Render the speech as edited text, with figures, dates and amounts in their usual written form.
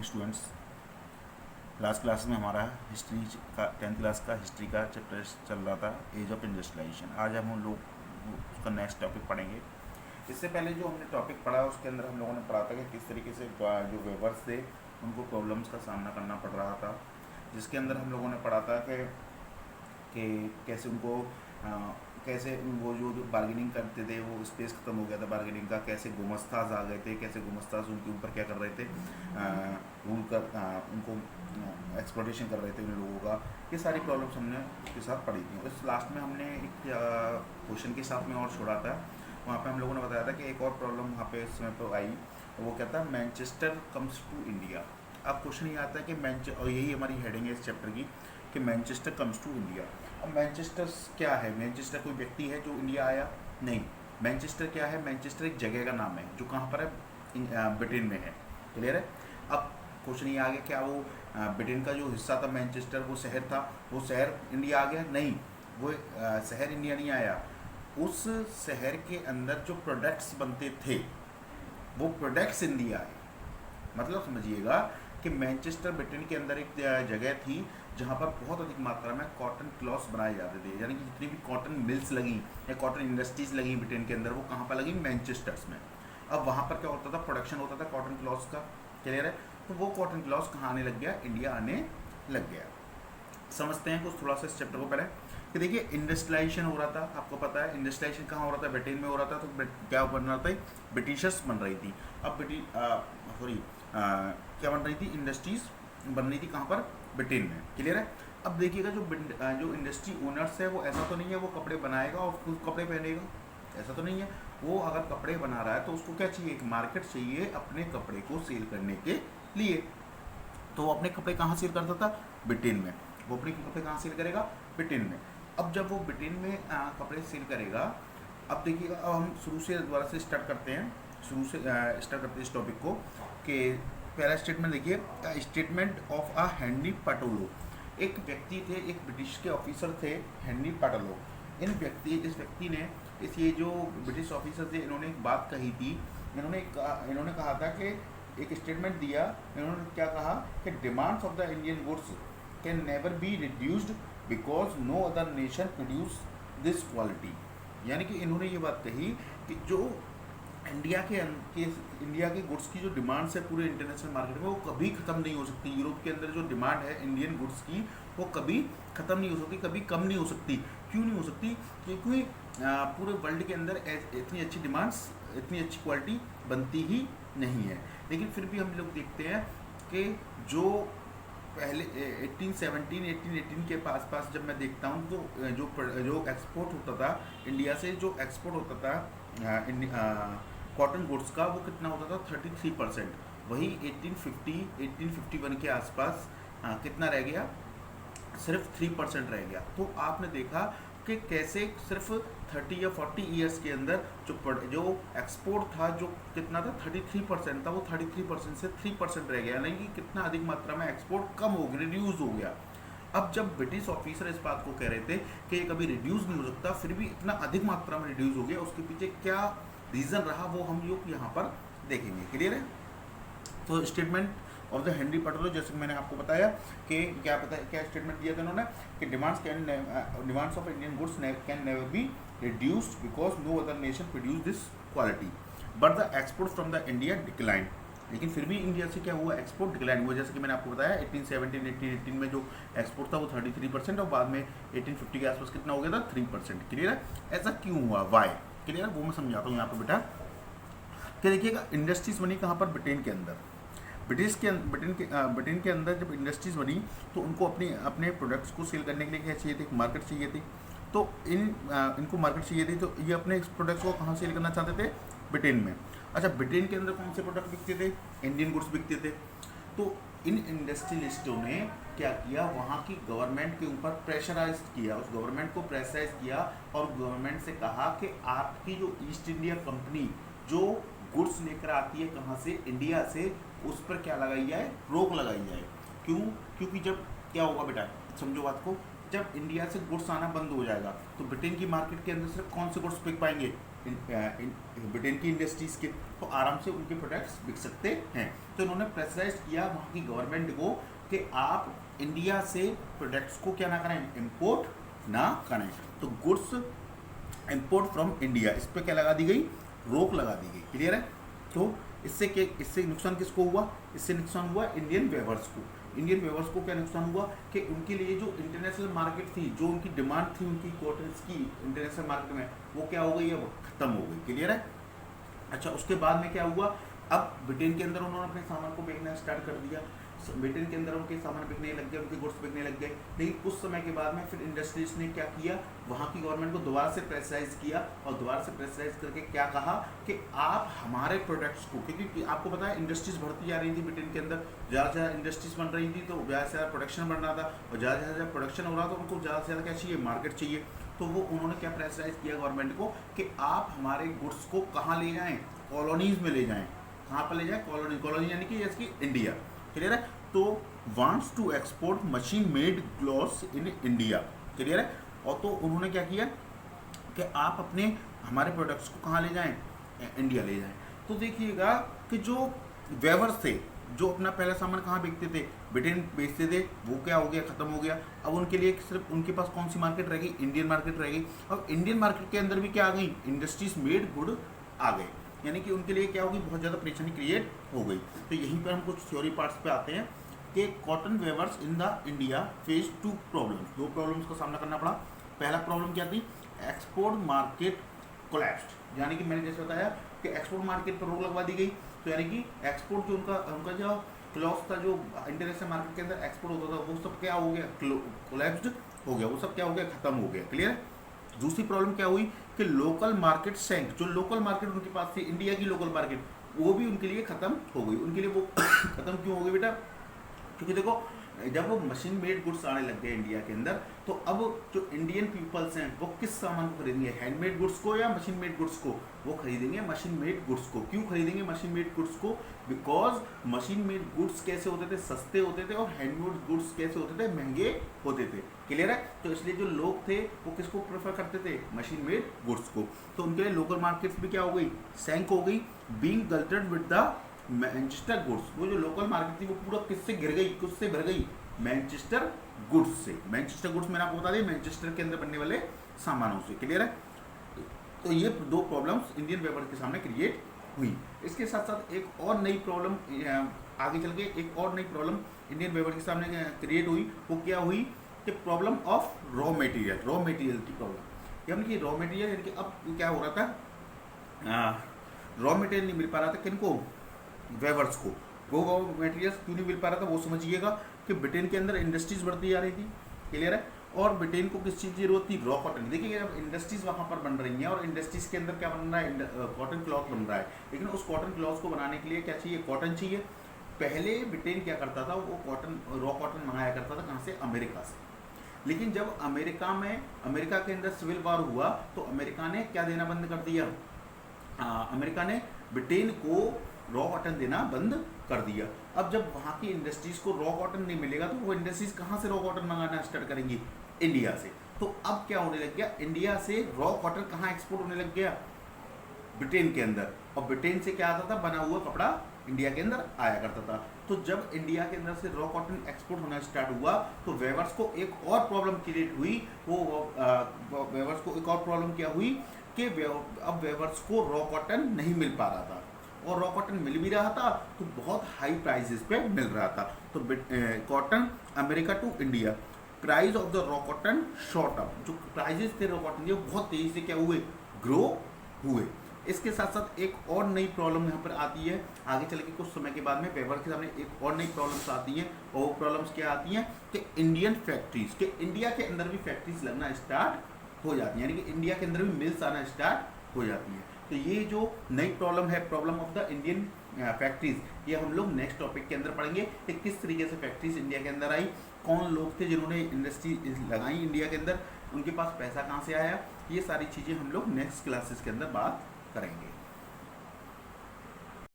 Morning students. Last class में हमारा history का 10th क्लास का हिस्ट्री का चैप्टर चल रहा था, एज ऑफ इंडस्ट्रियलाइजेशन। आज हम लोग उसका नेक्स्ट टॉपिक पढ़ेंगे। इससे पहले जो हमने टॉपिक पढ़ा उसके अंदर हम लोगों ने पढ़ा था कि किस तरीके से जो वेवर्स थे उनको प्रॉब्लम्स का सामना करना पड़ रहा था, जिसके अंदर हम लोगों ने पढ़ा था कि कैसे उनको कैसे वो जो बार्गेनिंग करते थे वो स्पेस ख़त्म हो गया था बार्गेनिंग का, कैसे गुमस्ताज आ गए थे, कैसे गुमस्ताज उनके ऊपर क्या कर रहे थे, रूल कर उनको एक्सप्लॉयटेशन कर रहे थे उन लोगों का। ये सारी प्रॉब्लम्स हमने उसके साथ पढ़ी थी। उस लास्ट में हमने एक क्वेश्चन के साथ में और छोड़ा था। वहाँ पे हम लोगों ने बताया था कि एक और प्रॉब्लम वहाँ पे इस समय पर आई, तो वो क्या था, मैनचेस्टर कम्स टू इंडिया। अब क्वेश्चन ये आता है कि और यही हमारी हेडिंग है इस चैप्टर की कि मैनचेस्टर कम्स टू इंडिया। अब मैनचेस्टर क्या है? मैनचेस्टर कोई व्यक्ति है जो इंडिया आया? नहीं। मैनचेस्टर क्या है? मैनचेस्टर एक जगह का नाम है जो कहाँ पर है, ब्रिटेन में है। क्लियर है? अब क्वेश्चन ये आ गया, क्या वो ब्रिटेन का जो हिस्सा था मैनचेस्टर, वो शहर था, वो शहर इंडिया आ गया? नहीं, वो शहर इंडिया नहीं आया। उस शहर के अंदर जो प्रोडक्ट्स बनते थे वो प्रोडक्ट्स इंडिया आए। मतलब समझिएगा कि मैनचेस्टर ब्रिटेन के अंदर एक जगह थी जहाँ पर बहुत अधिक मात्रा में कॉटन क्लॉथ्स बनाए जाते थे, यानी कि जितनी भी कॉटन मिल्स लगी या कॉटन इंडस्ट्रीज लगी ब्रिटेन के अंदर, वो कहाँ पर लगी? मैनचेस्टर्स में। अब वहाँ पर क्या होता था? प्रोडक्शन होता था कॉटन क्लॉथ्स का। क्लियर है? तो वो कॉटन क्लॉथ्स कहाँ आने लग गया? इंडिया आने लग गया। समझते हैं कुछ थोड़ा सा इस चैप्टर को पहले कि देखिए, इंडस्ट्रियलाइजेशन हो रहा था, आपको पता है इंडस्ट्रियलाइजेशन कहाँ हो रहा था? ब्रिटेन में हो रहा था। तो क्या बन रहा था? ब्रिटिशर्स बन रही थी। अब क्या बन रही थी? इंडस्ट्रीज बन रही थी कहाँ पर? ब्रिटेन में। क्लियर है? अब देखिएगा, जो इंडस्ट्री ओनर्स है वो ऐसा तो नहीं है वो कपड़े बनाएगा और खुद कपड़े पहनेगा, ऐसा तो नहीं है। वो अगर कपड़े बना रहा है तो उसको क्या चाहिए? एक मार्केट चाहिए अपने कपड़े को सेल करने के लिए। तो वो अपने कपड़े कहाँ सेल करता था? ब्रिटेन में। वो अपने कपड़े कहाँ सेल करेगा? ब्रिटेन में। अब जब वो ब्रिटेन में कपड़े सेल करेगा, अब देखिएगा, अब हम शुरू से दोबारा से स्टार्ट करते हैं, शुरू से स्टार्ट करते हैं इस टॉपिक को कि पहला स्टेटमेंट देखिए, स्टेटमेंट ऑफ अ हेनरी पाटोलो। एक व्यक्ति थे, एक ब्रिटिश के ऑफिसर थे, हेनरी पाटोलो। इस व्यक्ति ने ये जो ब्रिटिश ऑफिसर थे, इन्होंने एक बात कही थी। इन्होंने कहा था कि एक स्टेटमेंट दिया। इन्होंने क्या कहा कि demands of the Indian goods can never be reduced because no other nation produce this quality. यानी कि इन्होंने ये बात कही कि जो इंडिया के गुड्स की जो डिमांड्स है पूरे इंटरनेशनल मार्केट में, वो कभी ख़त्म नहीं हो सकती। यूरोप के अंदर जो डिमांड है इंडियन गुड्स की, वो कभी ख़त्म नहीं हो सकती, कभी कम नहीं हो सकती। क्यों नहीं हो सकती? क्योंकि पूरे वर्ल्ड के अंदर इतनी अच्छी डिमांड्स, इतनी अच्छी क्वालिटी बनती ही नहीं है। लेकिन फिर भी हम लोग देखते हैं कि जो पहले 1818 के पास जब मैं देखता हूँ तो जो एक्सपोर्ट होता था इंडिया से, जो एक्सपोर्ट होता था कॉटन गुड्स का, वो कितना होता था? 33%। वही 1851 के आसपास कितना रह गया? सिर्फ 3% रह गया। तो आपने देखा कि कैसे सिर्फ 30 या 40 ईयर्स के अंदर जो एक्सपोर्ट था, जो कितना था? 33% था, वो 33% से 3% रह गया। यानी कि कितना अधिक मात्रा में एक्सपोर्ट कम हो गया, रिड्यूस हो गया। अब जब ब्रिटिश ऑफिसर इस बात को कह रहे थे कि ये कभी रिड्यूस नहीं हो सकता, फिर भी इतना अधिक मात्रा में रिड्यूस हो गया, उसके पीछे क्या रीज़न रहा वो हम लोग यहाँ पर देखेंगे। क्लियर है? तो स्टेटमेंट ऑफ द हेनरी पाटोलो, जैसे मैंने आपको बताया कि क्या स्टेटमेंट दिया था उन्होंने कि demands of Indian goods can never be reduced because no other nation produce this quality but the export from the India decline. लेकिन फिर भी इंडिया से क्या हुआ? एक्सपोर्ट डिक्लाइन हुआ। जैसे कि मैंने आपको बताया 1818 में जो एक्सपोर्ट था वो 33% और बाद में 1850 के आसपास कितना हो गया था? 3%। क्लियर है? ऐसा क्यों हुआ? वाई? क्लियर है? वो मैं समझाता हूँ यहाँ पर बेटा कि देखिएगा, इंडस्ट्रीज बनी कहाँ पर? ब्रिटेन के अंदर। ब्रिटेन के अंदर जब इंडस्ट्रीज बनी तो उनको अपने प्रोडक्ट्स को सेल करने के लिए क्या चाहिए थे? एक मार्केट चाहिए थी। तो इनको मार्केट चाहिए थी, तो ये अपने प्रोडक्ट्स को कहाँ सेल करना चाहते थे? ब्रिटेन में। अच्छा, ब्रिटेन के अंदर कौन से प्रोडक्ट बिकते थे? इंडियन गुड्स बिकते थे। तो इन इंडस्ट्रियलिस्टों ने क्या किया? वहाँ की गवर्नमेंट के ऊपर प्रेशराइज किया, उस गवर्नमेंट को प्रेशराइज किया और गवर्नमेंट से कहा कि आपकी जो ईस्ट इंडिया कंपनी जो गुड्स लेकर आती है कहाँ से? इंडिया से, उस पर क्या लगाई जाए? रोक लगाई जाए। क्यों? क्योंकि जब क्या होगा बेटा, समझो बात को, जब इंडिया से गुड्स आना बंद हो जाएगा तो ब्रिटेन की मार्केट के अंदर सिर्फ कौन से गुड्स बिक पाएंगे? ब्रिटेन की इंडस्ट्रीज़ के, तो आराम से उनके प्रोडक्ट्स बिक सकते हैं। तो इन्होंने प्रेशराइज किया वहाँ की गवर्नमेंट को कि आप इंडिया से प्रोडक्ट्स को क्या ना करें, इम्पोर्ट ना करें। तो गुड्स इम्पोर्ट फ्रॉम इंडिया, इस पर क्या लगा दी गई, रोक लगा दी गई। क्लियर है। तो इससे नुकसान किसको हुआ, इससे नुकसान हुआ इंडियन वेवर्स को। इंडियन वेवर्स को क्या नुकसान हुआ कि उनके लिए जो इंटरनेशनल मार्केट थी, जो उनकी डिमांड थी उनकी कॉटन्स की इंटरनेशनल मार्केट में, वो क्या हो गई है, वो खत्म हो गई। क्लियर है। अच्छा, उसके बाद में क्या हुआ, अब ब्रिटेन के अंदर उन्होंने अपने सामान को बेचना स्टार्ट कर दिया। ब्रिटेन के अंदर उनके सामान बिकने लग गए, उनके गुड्स बिकने लग गए। लेकिन कुछ समय के बाद में फिर इंडस्ट्रीज ने क्या किया, वहाँ की गवर्नमेंट को दोबारा से प्रेशराइज किया, और दोबारा से प्रेशराइज करके क्या कहा कि आप हमारे प्रोडक्ट्स को, क्योंकि आपको पता है इंडस्ट्रीज बढ़ती जा रही थी ब्रिटेन के अंदर, ज़्यादा से ज़्यादा इंडस्ट्रीज बन रही थी, तो ज़्यादा से ज़्यादा प्रोडक्शन बन रहा था, और ज़्यादा से ज़्यादा प्रोडक्शन हो रहा था, उनको ज़्यादा से ज़्यादा क्या चाहिए, मार्केट चाहिए। तो वो उन्होंने क्या प्रेशराइज किया गवर्नमेंट को कि आप हमारे गुड्स को कहाँ ले जाएँ, कॉलोनीज़ में ले जाएँ। कहाँ पर ले जाएँ, कॉलोनी यानी कि जैसे कि इंडिया। क्लियर है। तो wants to export machine made clothes in India। Clear है। और तो उन्होंने क्या किया कि आप अपने हमारे प्रोडक्ट्स को कहाँ ले जाएं, इंडिया ले जाएं। तो देखिएगा कि जो वेवर्स थे, जो अपना पहला सामान कहाँ बेचते थे, ब्रिटेन बेचते थे, वो क्या हो गया, ख़त्म हो गया। अब उनके लिए सिर्फ उनके पास कौन सी मार्केट रह गई, इंडियन मार्केट रह गई। अब इंडियन मार्केट के अंदर भी क्या आ गई, इंडस्ट्रीज मेड गुड आ गए, यानी कि उनके लिए क्या होगी, बहुत ज़्यादा परेशानी क्रिएट हो गई। तो यहीं पर हम कुछ थ्योरी पार्ट्स पे आते हैं कि cotton weavers in the India face 2 problems, 2 problems का सामना करना पड़ा। पहला प्रॉब्लम क्या थी, एक्सपोर्ट मार्केट कोलैप्स्ड, यानी कि मैंने जैसे बताया कि एक्सपोर्ट मार्केट पर रोक लगवा दी गई। तो यानी कि एक्सपोर्ट जो उनका जो क्लॉथ था, जो इंटरनेशनल मार्केट के अंदर एक्सपोर्ट होता था, वो सब क्या हो गया, कोलैप्स्ड हो गया, वो सब क्या हो गया, खत्म हो गया। क्लियर है। दूसरी प्रॉब्लम क्या हुई कि लोकल मार्केट सैंक, जो लोकल मार्केट उनके पास थी, इंडिया की लोकल मार्केट, वो भी उनके लिए खत्म हो गई। उनके लिए वो खत्म क्यों हो गई बेटा, क्योंकि देखो जब वो मशीन मेड गुड्स आने लग गए इंडिया के अंदर, तो अब जो इंडियन पीपल्स हैं वो किस सामान को खरीदेंगे, हैंडमेड गुड्स को या मशीन मेड गुड्स को, वो खरीदेंगे मशीन मेड गुड्स को। क्यों खरीदेंगे मशीन मेड गुड्स को, बिकॉज मशीन मेड गुड्स कैसे होते थे, सस्ते होते थे, और हैंडमेड गुड्स कैसे होते थे, महंगे होते थे। क्लियर है। तो इसलिए जो लोग थे वो किसको प्रेफर करते थे, मशीन मेड गुड्स को। तो उनके लिए लोकल मार्केट्स भी क्या हो गई, सैंक हो गई, being glutted with the Manchester goods. वो जो लोकल मार्केट थी वो पूरा किससे गिर गई, किससे भर गई, मैनचेस्टर गुड्स से। मैनचेस्टर गुड्स मैंने आपको बता दिया, मैनचेस्टर के अंदर बनने वाले सामानों से। क्लियर है। तो ये 2 प्रॉब्लम्स इंडियन वेवर के सामने क्रिएट हुई। इसके साथ साथ एक और नई प्रॉब्लम आगे चल के, एक और नई प्रॉब्लम इंडियन वेवर के सामने क्रिएट हुई। वो क्या हुई कि problem of raw material, raw material की प्रॉब्लम। यानी कि रॉ मटेरियल, यानी कि अब क्या हो रहा था, रॉ मटेरियल नहीं मिल पा रहा था किनको, वेवर्स को। वो रॉ मटेरियल क्यों नहीं मिल पा रहा था, वो समझिएगा कि ब्रिटेन के अंदर इंडस्ट्रीज बढ़ती जा रही थी। क्लियर है। और ब्रिटेन को किस चीज़ की जरूरत थी, रॉ कॉटन। देखिए अब इंडस्ट्रीज वहाँ पर बन रही हैं, और इंडस्ट्रीज के अंदर क्या बन रहा है, कॉटन क्लॉथ बन रहा है। लेकिन उस कॉटन क्लॉथ को बनाने के लिए क्या चाहिए, कॉटन चाहिए। पहले ब्रिटेन क्या करता था, वो कॉटन, रॉ कॉटन मंगाया करता था, कहाँ से, अमेरिका से। लेकिन जब अमेरिका के अंदर सिविल वॉर हुआ, तो अमेरिका ने क्या देना बंद कर दिया, अमेरिका ने ब्रिटेन को रॉ कॉटन देना बंद कर दिया। अब जब वहाँ की इंडस्ट्रीज को रॉ कॉटन नहीं मिलेगा, तो वो इंडस्ट्रीज कहाँ से रॉ कॉटन मंगाना स्टार्ट करेंगी, इंडिया से। तो अब क्या होने लग गया, इंडिया से रॉ कॉटन कहाँ एक्सपोर्ट होने लग गया, ब्रिटेन के अंदर। और ब्रिटेन से क्या आता था, बना हुआ कपड़ा इंडिया के अंदर आया करता था। तो जब इंडिया के अंदर से रॉ कॉटन एक्सपोर्ट होना स्टार्ट हुआ, तो वेवर्स को एक और प्रॉब्लम क्रिएट हुई। वो वेवर्स को एक और प्रॉब्लम क्या हुई कि अब वेवर्स को रॉ कॉटन नहीं मिल पा रहा था, और रॉ कॉटन मिल भी रहा था तो बहुत हाई प्राइसेस पे मिल रहा था। तो cotton America to India, price of the raw cotton short up, जो प्राइजेस थे रॉ कॉटन के, बहुत तेजी से क्या हुए, ग्रो हुए। इसके साथ साथ एक और नई प्रॉब्लम यहाँ पर आती है, आगे चल के कुछ समय के बाद में वेवर के सामने एक और नई प्रॉब्लम्स आती हैं। और वो प्रॉब्लम्स क्या आती हैं कि इंडियन फैक्ट्रीज के, इंडिया के अंदर भी फैक्ट्रीज लगना स्टार्ट हो जाती हैं, यानी कि इंडिया के अंदर भी मिल्स आना स्टार्ट हो जाती हैं। तो ये जो नई प्रॉब्लम है, problem of the Indian factories, ये हम लोग नेक्स्ट टॉपिक के अंदर पढ़ेंगे कि किस तरीके से फैक्ट्रीज इंडिया के अंदर आई, कौन लोग थे जिन्होंने इंडस्ट्री लगाई इंडिया के अंदर, उनके पास पैसा कहाँ से आया। ये सारी चीज़ें हम लोग नेक्स्ट क्लासेस के अंदर बात करेंगे।